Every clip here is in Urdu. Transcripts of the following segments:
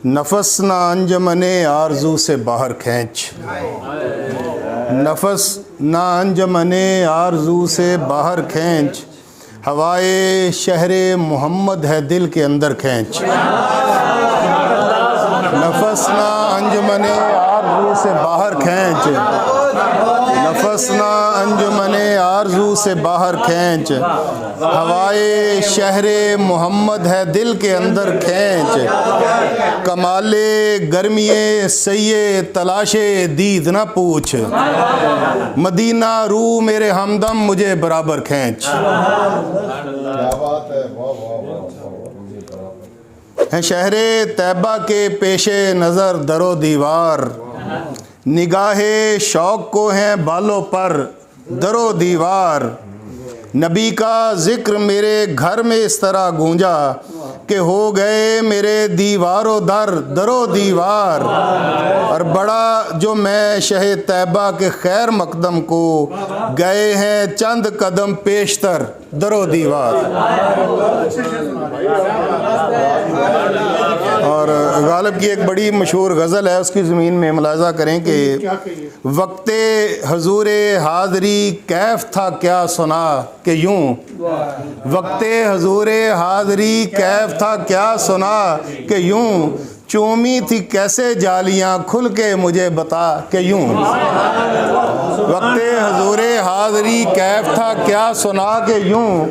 نفس نہ انجمن آرزو سے باہر کھینچ، نفس نہ انجمن آرزو سے باہر کھینچ، ہوائے شہر محمد ہے دل کے اندر کھینچ۔ نفس نہ انجمن آرزو سے باہر کھینچ، نفس نہ انجمن آرزو سے باہر کھینچ، ہوائے شہر محمد ہے دل کے اندر کھینچ۔ کمال گرمی سیے تلاش دید نہ پوچھ، مدینہ رو میرے ہمدم مجھے برابر کھینچ۔ ہے شہر طیبہ کے پیش نظر در و دیوار، نگاہ شوق کو ہیں بالوں پر در و دیوار۔ نبی کا ذکر میرے گھر میں اس طرح گونجا کہ ہو گئے میرے دیوار و در و دیوار۔ اور بڑا جو میں شہ طیبہ کے خیر مقدم کو، گئے ہیں چند قدم پیشتر در و دیوار۔ اور غالب کی ایک بڑی مشہور غزل ہے، اس کی زمین میں ملاحظہ کریں کہ وقت حضور حاضری کیف تھا کیا سنا کہ یوں، وقت حضور حاضری کیف تھا کیا سنا کہ یوں، چومی تھی کیسے جالیاں کھل کے مجھے بتا کہ یوں۔ وقت حضور حاضری کیف تھا کیا سنا کہ یوں،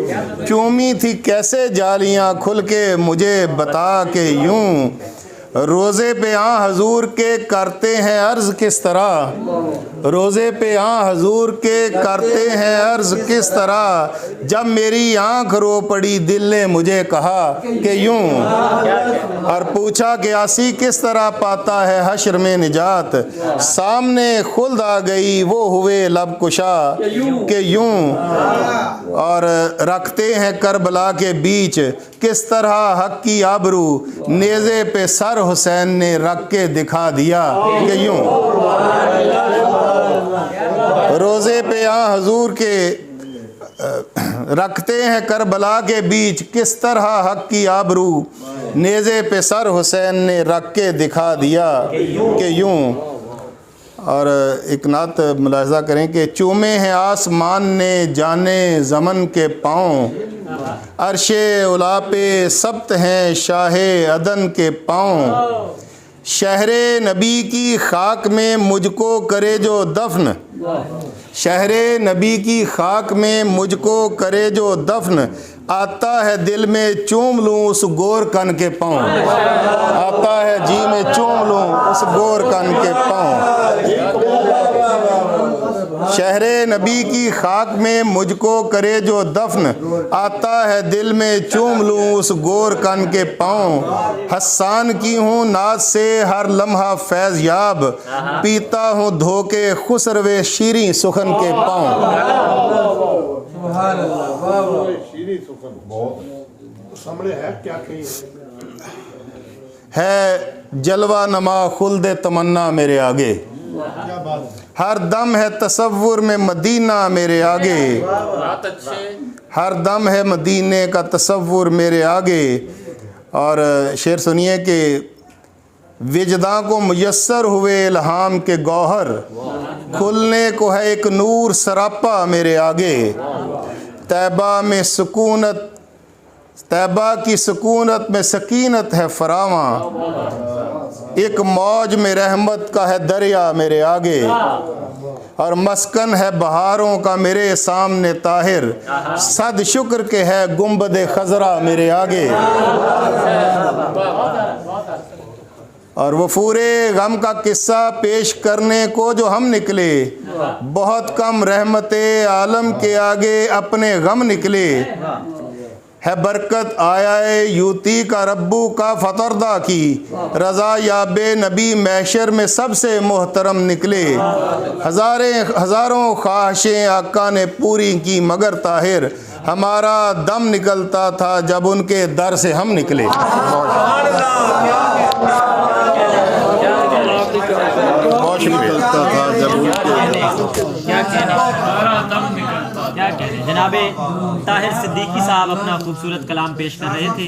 چومی تھی کیسے جالیاں کھل کے مجھے بتا کہ یوں۔ روزے پہ آن حضور کے کرتے ہیں عرض کس طرح، روزے پہ آن حضور کے کرتے ہیں عرض کس طرح، جب میری آنکھ رو پڑی دل نے مجھے کہا کہ یوں۔ اور پوچھا کہ آسی کس طرح پاتا ہے حشر میں نجات، سامنے خلد آ گئی وہ ہوئے لب کشا کہ یوں۔ اور رکھتے ہیں کربلا کے بیچ کس طرح حق کی آبرو، نیزے پہ سر حسین نے رکھ کے دکھا دیا کہ یوں۔ روزے پہ آن حضور کے رکھتے ہیں کربلا کے بیچ کس طرح حق کی آبرو، نیزے پہ سر حسین نے رکھ کے دکھا دیا کہ یوں۔ اور ایک نعت ملاحظہ کریں کہ چومے ہیں آسمان نے جانے زمن کے پاؤں، عرش علا پہ سبت ہیں شاہ عدن کے پاؤں۔ شہر نبی کی خاک میں مجھ کو کرے جو دفن، شہر نبی کی خاک میں مجھ کو کرے جو دفن، آتا ہے دل میں چوم لوں اس گور کن کے پاؤں، آتا ہے جی میں چوم لوں اس گور کن کے پاؤں۔ شہر نبی کی خاک میں مجھ کو کرے جو دفن، آتا ہے دل میں چوم لوں اس گور کن کے پاؤں۔ حسان کی ہوں ناز سے ہر لمحہ فیض یاب، پیتا ہوں دھوکے خسروِ شیریں سخن کے پاؤں۔ ہے جلوہ نما خلد تمنا میرے آگے، ہر دم ہے تصور میں مدینہ میرے آگے، ہر دم ہے مدینے کا تصور میرے آگے۔ اور شعر سنیے کہ وجداں کو میسر ہوئے الہام کے گوہر، کھلنے کو ہے ایک نور سراپا میرے آگے۔ طیبہ میں سکونت، طیبہ کی سکونت میں سکینت ہے فراواں، ایک موج میں رحمت کا ہے دریا میرے آگے۔ اور مسکن ہے بہاروں کا میرے سامنے طاہر، صد شکر کے ہے گنبد خضرا میرے آگے۔ اور وفور غم کا قصہ پیش کرنے کو جو ہم نکلے، بہت کم رحمت عالم کے آگے اپنے غم نکلے۔ ہے برکت آیا یوتی کا ربو کا فطردہ کی، رضا یاب نبی محشر میں سب سے محترم نکلے۔ ہزاروں خواہشیں آقا نے پوری کی مگر طاہر، ہمارا دم نکلتا تھا جب ان کے در سے ہم نکلے۔ جناب طاہر صدیقی صاحب اپنا خوبصورت کلام پیش کر رہے تھے۔